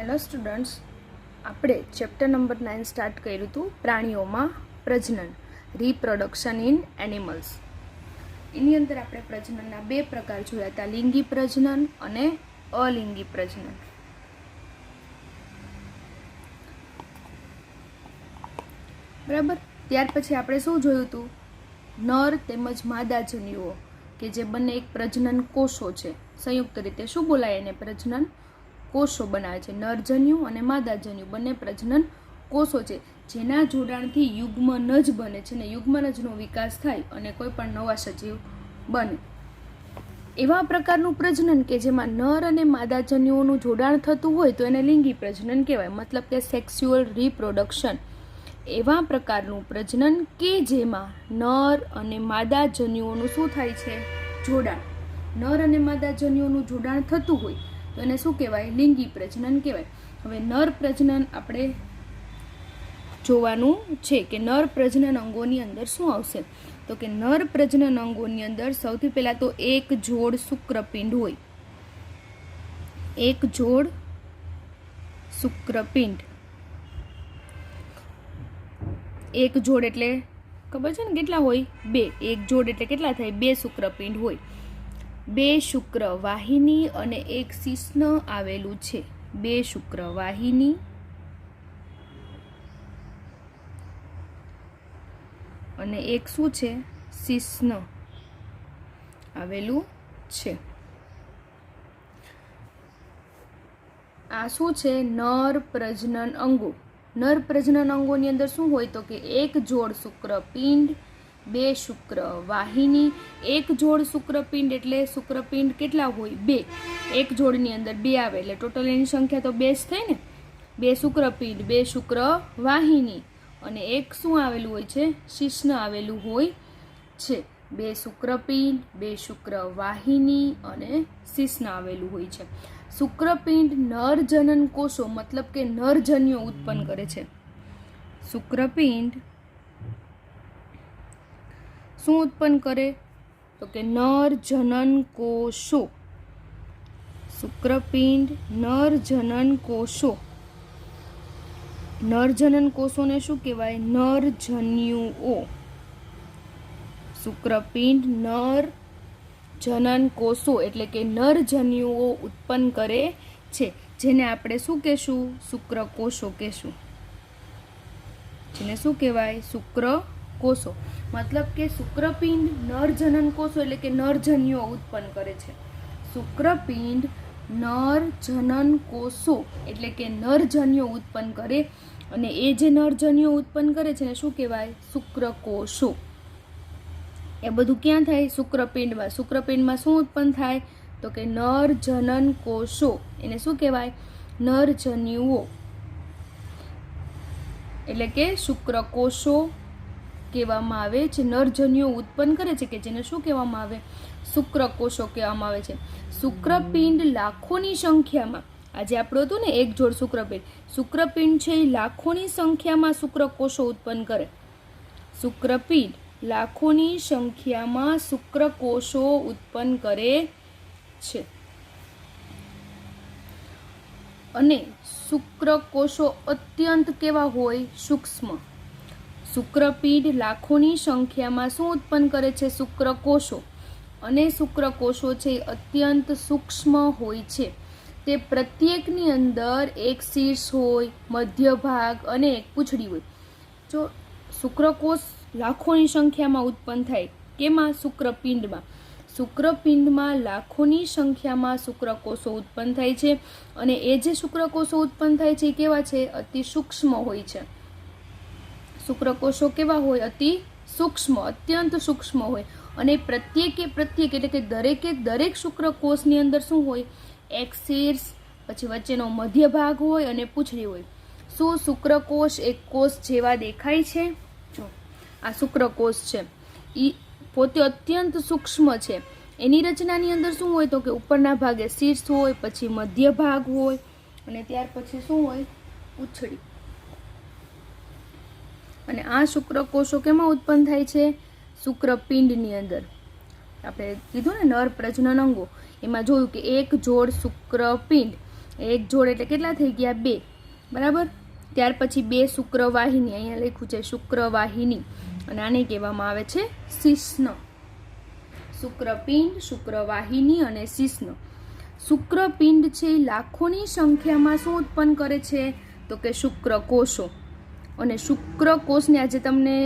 Hello students, આપણે chapter number 9 start કર્યું હતું પ્રાણીઓમાં પ્રજનન, રીપ્રોડક્શન ઇન એનિમલ્સ. એની અંદર આપણે પ્રજનનના બે પ્રકાર જોયા હતા, લિંગી પ્રજનન અને અલિંગી પ્રજનન. બરાબર. ત્યાર પછી આપણે શું જોયું હતું? નર તેમજ માદા જન્યુઓ કે જે બંને એક પ્રજનન કોષો છે, સંયુક્ત રીતે શું બોલાય એને? પ્રજનન કોષો બનાવે છે. નરજન્યુ અને માદાજન્યુ બંને પ્રજનન કોષો છે, જેના જોડાણથી યુગ્મનજ બને છે ને યુગ્મનજનો વિકાસ થાય અને કોઈ પણ નવા સજીવ બને. એવા પ્રકારનું પ્રજનન કે જેમાં નર અને માદાજન્યુઓનું જોડાણ થતું હોય તો એને લિંગી પ્રજનન કહેવાય, મતલબ કે સેક્સ્યુઅલ રિપ્રોડક્શન. એવા પ્રકારનું પ્રજનન કે જેમાં નર અને માદાજન્યુઓનું શું થાય છે? જોડાણ. નર અને માદાજન્યુઓનું જોડાણ થતું હોય તો એને શું કહેવાય? લિંગી પ્રજનન કહેવાય. હવે નર પ્રજનન આપણે જોવાનું છે કે નર પ્રજનન અંગોની અંદર શું આવશે? તો કે નર પ્રજનન અંગોની અંદર સૌથી પહેલા તો એક જોડ શુક્રપિંડ હોય. એક જોડ શુક્રપિંડ. એક જોડ એટલે ખબર છે ને કેટલા હોય? બે. એક જોડ એટલે કેટલા થાય? બે શુક્રપિંડ હોય. બે શુક્રવાહિની અને એક શિશ્ન આવેલું છે. બે શુક્રવાહિની અને એક શું છે? શિશ્ન આવેલું છે. આ શું છે? નર પ્રજનન અંગો. નર પ્રજનન અંગોની અંદર શું હોય? તો કે એક જોડ શુક્રપિંડ, બે શુક્રવાહિની. એક જોડ શુક્રપિંડ એટલે શુક્રપિંડ કેટલા હોય? બે. એક જોડની અંદર બે આવે એટલે ટોટલ એની સંખ્યા તો બે જ થઈ ને. બે શુક્રપિંડ, બે શુક્રવાહિની અને એક શું આવેલું હોય છે? શિશ્ન આવેલું હોય છે. બે શુક્રપિંડ, બે શુક્રવાહિની અને શિશ્ન આવેલું હોય છે. શુક્રપિંડ નરજનન કોષો મતલબ કે નરજન્યો ઉત્પન્ન કરે છે. શુક્રપિંડ શું ઉત્પન્ન કરે? તો કે નરજનન કોષો. શુક્રપિંડ નરજનન કોષો. નરજનન કોષોને શું કહેવાય? નરજન્યુઓ. શુક્રપિંડ નર જનન કોષો એટલે કે નરજન્યુઓ ઉત્પન્ન કરે છે, જેને આપણે શું કહેશું? શુક્રકોષો કહેશું. જેને શું કહેવાય? શુક્રકોષો. મતલબ કે શુક્રપિંડ નરજનન કોષો એટલે કે નરજન્યુઓ ઉત્પન્ન કરે છે. શુક્રપિંડ નરજનન કોષો એટલે કે નરજન્યુઓ ઉત્પન્ન કરે અને એ જે નરજન્યુઓ ઉત્પન્ન કરે છે ને શું કહેવાય? શુક્રકોષો. એ બધું ક્યાં થાય? શુક્રપિંડમાં. શુક્રપિંડમાં શું ઉત્પન્ન થાય? તો કે નરજનન કોષો. એને શું કહેવાય? નરજન્યુઓ. એટલે કે શુક્રકોષો કહેવામાં આવે છે. નરજન્યુઓ ઉત્પન્ન કરે છે કે જેને શું કહેવામાં આવે? શુક્રકોષો કહેવામાં આવે છે. શુક્રપિંડ લાખોની સંખ્યામાં, આજે આપણું હતું ને એક જોડ શુક્રપિંડ, શુક્રપિંડ છે એ લાખોની સંખ્યામાં શુક્રકોષો ઉત્પન્ન કરે. શુક્રપિંડ લાખોની સંખ્યામાં શુક્રકોષો ઉત્પન્ન કરે છે. અને શુક્રકોષો અત્યંત કેવા હોય? સૂક્ષ્મ. શુક્રપિંડ લાખોની સંખ્યામાં શું ઉત્પન્ન કરે છે? શુક્રકોષો. અને શુક્રકોષો છે અત્યંત સૂક્ષ્મ હોય છે. તે પ્રત્યેકની અંદર એક શીર્ષ હોય, મધ્ય ભાગ અને એક પૂંછડી હોય. જો શુક્રકોષ લાખોની સંખ્યામાં ઉત્પન્ન થાય, કેમાં? શુક્રપિંડમાં. શુક્રપિંડમાં લાખોની સંખ્યામાં શુક્રકોષો ઉત્પન્ન થાય છે અને એ જે શુક્રકોષો ઉત્પન્ન થાય છે એ કેવા છે? અતિ સૂક્ષ્મ હોય છે. શુક્રકોષો કેવા હોય? અતિ સૂક્ષ્મ, અત્યંત સૂક્ષ્મ હોય. અને પ્રત્યેક એટલે કે દરેક શુક્રકોષની અંદર શું હોય? એક શીર્ષ, પછી વચ્ચેનો મધ્ય ભાગ હોય અને પૂંછડી હોય. શું શુક્રકોષ એક કોષ જેવા દેખાય છે? જો આ શુક્રકોષ છે એ પોતે અત્યંત સૂક્ષ્મ છે. એની રચનાની અંદર શું હોય? તો કે ઉપરના ભાગે શીર્ષ હોય, પછી મધ્ય ભાગ હોય અને ત્યાર પછી શું હોય? પૂંછડી. અને આ શુક્રકોષો કેમાં ઉત્પન્ન થાય છે? શુક્રપિંડની અંદર. આપણે કીધું ને નર પ્રજનન અંગો, એમાં જોયું કે એક જોડ શુક્રપિંડ એક જોડ એટલે કેટલા થઈ ગયા? 2, બરાબર. ત્યાર પછી 2 શુક્રવાહિની, અહીંયા લખ્યું છે શુક્રવાહિની, અને આને કહેવામાં આવે છે શિશ્ન. શુક્રપિંડ, શુક્રવાહિની અને શિશ્ન. શુક્રપિંડ છે એ લાખોની સંખ્યામાં શું ઉત્પન્ન કરે છે? તો કે શુક્રકોષો. અને શુક્રકોષને આજે તમને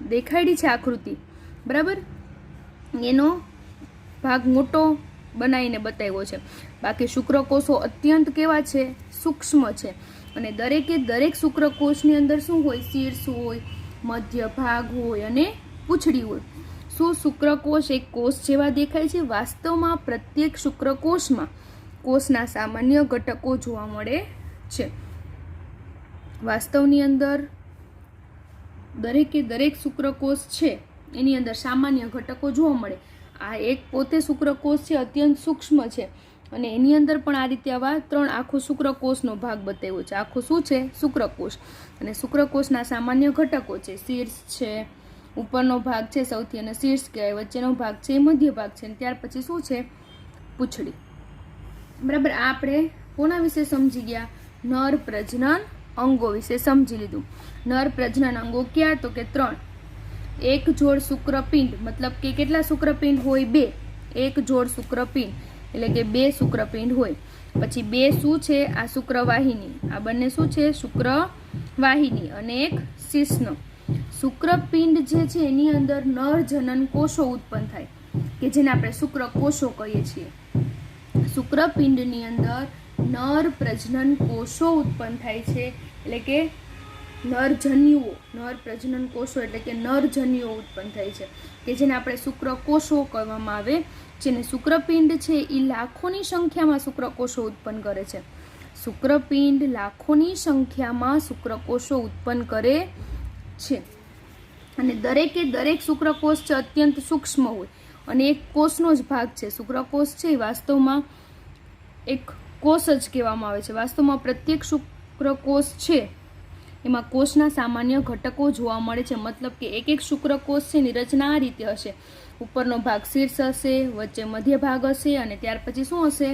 દેખાડી છે આકૃતિ, બરાબર, એનો ભાગ મોટો બનાવીને બતાવ્યો છે. બાકી શુક્રકોષો અત્યંત કેવા છે? સૂક્ષ્મ છે. અને દરેક શુક્રકોષની અંદર શું હોય? શીર્ષ હોય, મધ્ય ભાગ હોય અને પૂંછડી હોય. શું શુક્રકોષ એક કોષ જેવા દેખાય છે? વાસ્તવમાં પ્રત્યેક શુક્રકોષમાં કોષના સામાન્ય ઘટકો જોવા મળે છે. વાસ્તવની અંદર દરેક શુક્રકોષ છે એની અંદર સામાન્ય ઘટકો જોવા મળે. આ એક પોતે શુક્રકોષ છે, અત્યંત સૂક્ષ્મ છે, અને એની અંદર પણ આ રીતે આવા 3 આખો શુક્રકોષનો ભાગ બતાવ્યો છે. આખું શું છે? શુક્રકોષ. અને શુક્રકોષના સામાન્ય ઘટકો છે શીર્ષ છે, ઉપરનો ભાગ છે સૌથી અને શીર્ષ કહેવાય, વચ્ચેનો ભાગ છે એ મધ્ય ભાગ છે, અને ત્યાર પછી શું છે? પૂંછડી. બરાબર. આ આપણે કોના વિશે સમજી ગયા? નર પ્રજનન અંગો વિશે સમજી લીધું. નર પ્રજનન અંગો ક્યાં? તો કે 3. એક જોડ શુક્રપિંડ, મતલબ કે કેટલા શુક્રપિંડ હોય? 2. એક જોડ શુક્રપિંડ એટલે કે 2 શુક્રપિંડ હોય. પછી 2 શું છે? આ શુક્રવાહિની. આ બંને શું છે? શુક્રવાહિની. અને એક શિશ્ન. શુક્રપિંડ જે છે એની અંદર નર જનન કોષો ઉત્પન્ન થાય, કે જેને આપણે શુક્રકોષો કહીએ છીએ. શુક્રપિંડની અંદર નર પ્રજનન કોષો ઉત્પન્ન થાય છે, એટલે કે નરજન્યુઓ. નર પ્રજનન કોષો એટલે કે નરજન્યુઓ ઉત્પન્ન થાય છે, કે જેને આપણે શુક્રકોષો કહેવામાં આવે. જેને શુક્રપિંડ છે એ લાખોની સંખ્યામાં શુક્રકોષો ઉત્પન્ન કરે છે. શુક્રપિંડ લાખોની સંખ્યામાં શુક્રકોષો ઉત્પન્ન કરે છે. અને દરેક શુક્રકોષ છે અત્યંત સૂક્ષ્મ હોય, અને એક કોષનો જ ભાગ છે. શુક્રકોષ છે એ વાસ્તવમાં એક કોષ જ કહેવામાં આવે છે. વાસ્તવમાં પ્રત્યેક શુક્રકોષ છે એમાં કોષના સામાન્ય ઘટકો જોવા મળે છે. મતલબ કે એક શુક્રકોષ છે એની રચના આ રીતે હશે. ઉપરનો ભાગ શીર્ષ હશે, વચ્ચે મધ્ય ભાગ હશે, અને ત્યાર પછી શું હશે?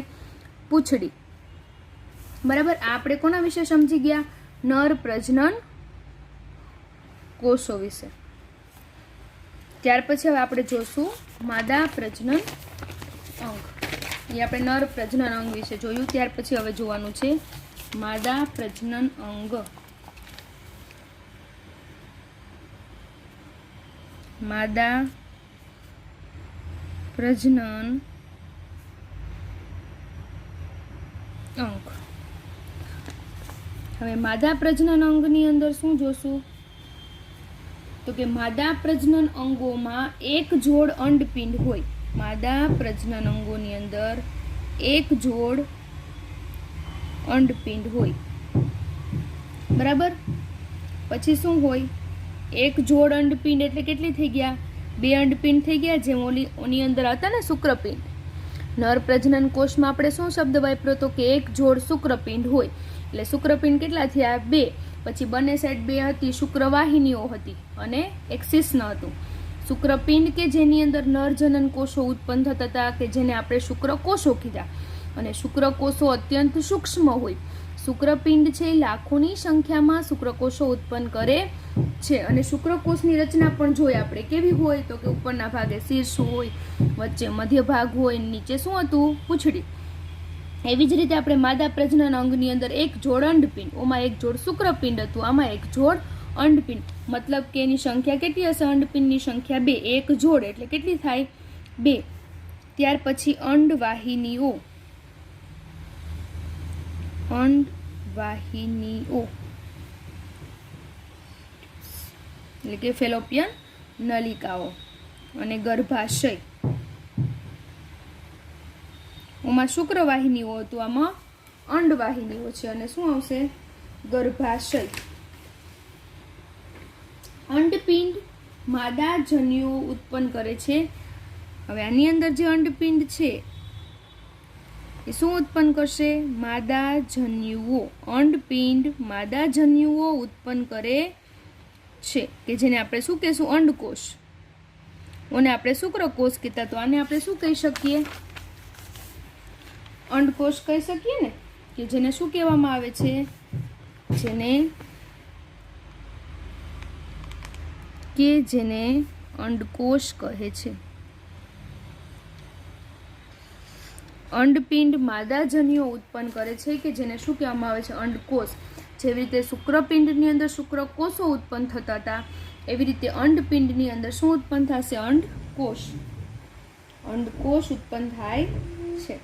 પૂંછડી. બરાબર. આ આપણે કોના વિશે સમજી ગયા? નર પ્રજનન કોષો વિશે. ત્યાર પછી હવે આપણે જોશું માદા પ્રજનન અંગ. એ આપણે નર પ્રજનન અંગ વિશે જોયું. ત્યાર પછી હવે જોવાનું છે માદા પ્રજનન અંગ. માદા પ્રજનન અંગ. હવે માદા પ્રજનન અંગની અંદર શું જોશું? તો કે માદા પ્રજનન અંગોમાં એક જોડ અંડપિંડ હોય. માદા પ્રજનન અંગોની અંદર એક જોડ અંડપિંડ હોય. બરાબર. પછી શું હોય? એક જોડ અંડપિંડ એટલે કેટલી થઈ ગયા? 2 અંડપિંડ થઈ ગયા, જેમ ઓની અંદર હતા ને શુક્રપિંડ. નર પ્રજનન કોષમાં આપણે શું શબ્દ વાપર્યો? તો કે એક જોડ શુક્રપિંડ હોય. એટલે શુક્રપિંડ કેટલા થયા? 2. પછી બંને સાઈડ 2 હતી, શુક્રવાહિનીઓ હતી, અને એક શિશ્ન હતું. શુક્રપિંડ કે જેની અંદર નરજનન કોષો ઉત્પન્ન થતા હતા, કે જેને આપણે શુક્રકોષો કીધા. અને શુક્રકોષો અત્યંત સૂક્ષ્મ હોય. શુક્રપિંડ છે લાખોની સંખ્યામાં શુક્રકોષો ઉત્પન્ન કરે છે. અને શુક્રકોષની રચના પણ જોઈએ આપણે. કેવી હોય? તો કે ઉપરના ભાગે શીર્ષ હોય, વચ્ચે મધ્ય ભાગ હોય, નીચે શું હતું? પૂંછડી. એવી જ રીતે આપણે માદા પ્રજનન અંગની અંદર એક જોડ અંડપિંડ, ઓમાં એક જોડ શુક્રપિંડ હતું, આમાં એક જોડ અંડપિંડ. મતલબ કે એની સંખ્યા કેટલી હશે? અંડપિંડની સંખ્યા 2. એક જોડ એટલે કેટલી થાય? 2. ત્યાર પછી અંડવાહિનીઓ. અંડવાહિનીઓ એટલે કે ફેલોપિયન નલિકાઓ. અને ગર્ભાશય. ઓમાં શુક્રવાહિનીઓ હતું, આમાં અંડવાહિનીઓ છે. અને શું આવશે? ગર્ભાશય. અંડપિંડ માદા જન્યુઓ ઉત્પન્ન કરે છે. હવે આની અંદર જે અંડપિંડ છે એ શું ઉત્પન્ન કરશે? માદા જન્યુઓ. અંડપિંડ માદા જન્યુઓ ઉત્પન્ન કરે છે, કે જેને આપણે શું કહીશું? અંડકોષ. ઓને આપણે શુક્રકોષ કહેતા, તો આને આપણે શું કહી શકીએ? અંડકોષ કહી શકીએ ને. કે જેને શું કહેવામાં આવે છે, જેને અંડકોષ કહે છે. અંડપિંડ માદાજન્યો ઉત્પન્ન કરે છે કે જેને શું કહેવામાં આવે છે, અંડકોષ. જેવી રીતે શુક્રપિંડની અંદર શુક્રકોષો ઉત્પન્ન થતા હતા, એવી રીતે અંડપિંડની અંદર શું ઉત્પન્ન થશે, અંડકોષ ઉત્પન્ન થાય છે.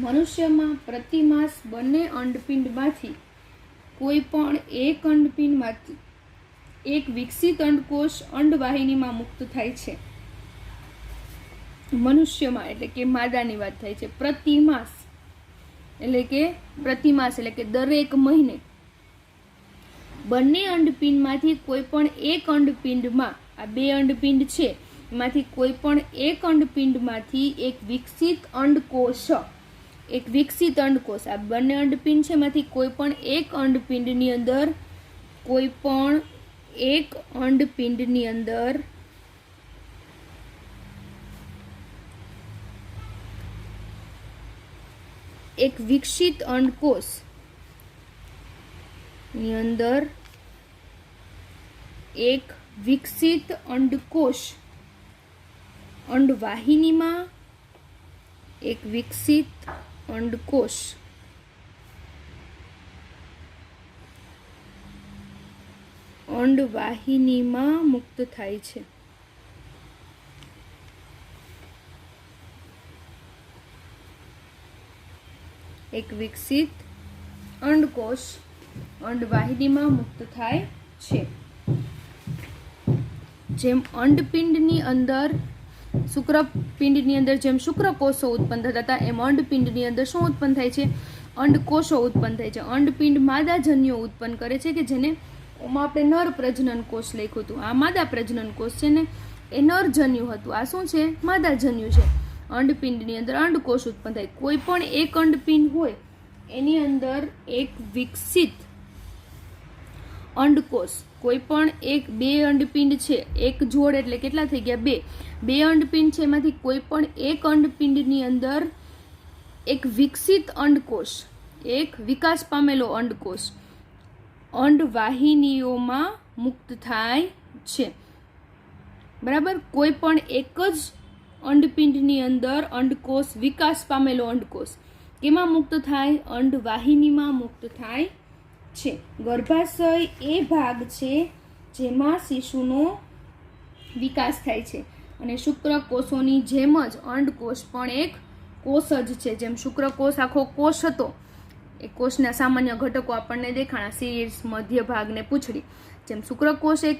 મનુષ્યમાં પ્રતિમાસ બંને અંડપિંડમાંથી કોઈ પણ એક અંડપિંડમાંથી એક વિકસિત અંડકોષ અંડવાહિનીમાં મુક્ત થાય છે. મનુષ્યમાં એટલે કે માદાની વાત થાય છે. પ્રતિમાસ એટલે કે દરેક મહિને બંને અંડપિંડમાંથી કોઈ પણ એક અંડપિંડમાં, આ બે અંડપિંડ છે એમાંથી કોઈ પણ એક અંડપિંડમાંથી એક વિકસિત અંડકોષ, આ બંને અંડપિંડ છે એમાંથી કોઈ પણ એક અંડપિંડની અંદર એક વિકસિત અંડકોષ ની અંદર એક વિકસિત અંડકોષ અંડવાહિનીમાં એક વિકસિત અંડકોષ અંડવાહિનીમાં મુક્ત થાય છે. એક વિકસિત અંડકોષ અંડવાહિનીમાં મુક્ત થાય છે. જેમ અંડપિંડની અંદર શુક્રપિંડની અંદર જેમ શુક્રકોષો ઉત્પન્ન થતા હતા, એમ અંડપિંડની અંદર શું ઉત્પન્ન થાય છે, અંડકોષો ઉત્પન્ન થાય છે. અંડપિંડ માદાજન્યો ઉત્પન્ન કરે છે કે જેને આપણે નર પ્રજનન કોષ લખ્યું હતું. આ માદા પ્રજનન કોષ છે ને એ નરજન્યુ હતું. આ શું છે, માદાજન્યુ છે. અંડપિંડની અંદર અંડકોષ ઉત્પન્ન થાય. કોઈ પણ એક અંડપિંડ હોય એની અંદર એક વિકસિત અંડકોષ, કોઈ પણ બે અંડપિંડ છે, એક જોડ એટલે કેટલા થઈ ગયા, બે અંડપિંડ છે, એમાંથી કોઈ પણ એક અંડપિંડની અંદર એક વિકસિત અંડકોષ, એક વિકાસ પામેલો અંડકોષ અંડવાહિનીઓમાં મુક્ત થાય છે. બરાબર. કોઈ પણ એક જ અંડપિંડની અંદર અંડકોષ, વિકાસ પામેલો અંડકોષ કેમાં મુક્ત થાય, અંડવાહિનીમાં મુક્ત થાય છે. ગર્ભાશય એ ભાગ છે જેમાં શિશુનો વિકાસ થાય છે. અને શુક્રકોષોની જેમ જ અંડકોષ પણ એક કોષ જ છે. જેમ શુક્રકોષ આખો કોષ હતો, એ કોષના સામાન્ય ઘટકો આપણને દેખાણા, શીર્ષ, મધ્ય ભાગ ને પૂંછડી. જેમ શુક્રકોષ એક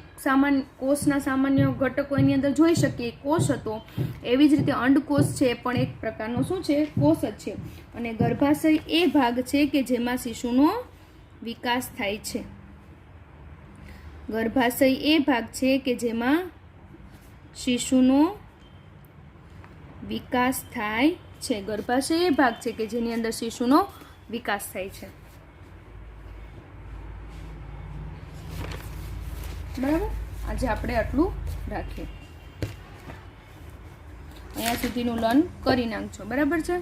કોષના સામાન્ય ઘટકો એની અંદર જોઈ શકીએ, કોષ હતો, એવી જ રીતે અંડકોષ છે પણ એક પ્રકારનો શું છે, કોષ જ છે. અને ગર્ભાશય એ ભાગ છે કે જેમાં શિશુનો વિકાસ થાય છે. ગર્ભાશય એ ભાગ છે કે જેમાં શિશુનો વિકાસ થાય છે. ગર્ભાશય એ ભાગ છે કે જેની અંદર શિશુનો વિકાસ થાય છે. બરાબર. આજે આપણે આટલું રાખીએ. અહીંયા સુધીનું લર્ન કરી નાખજો. બરાબર છે.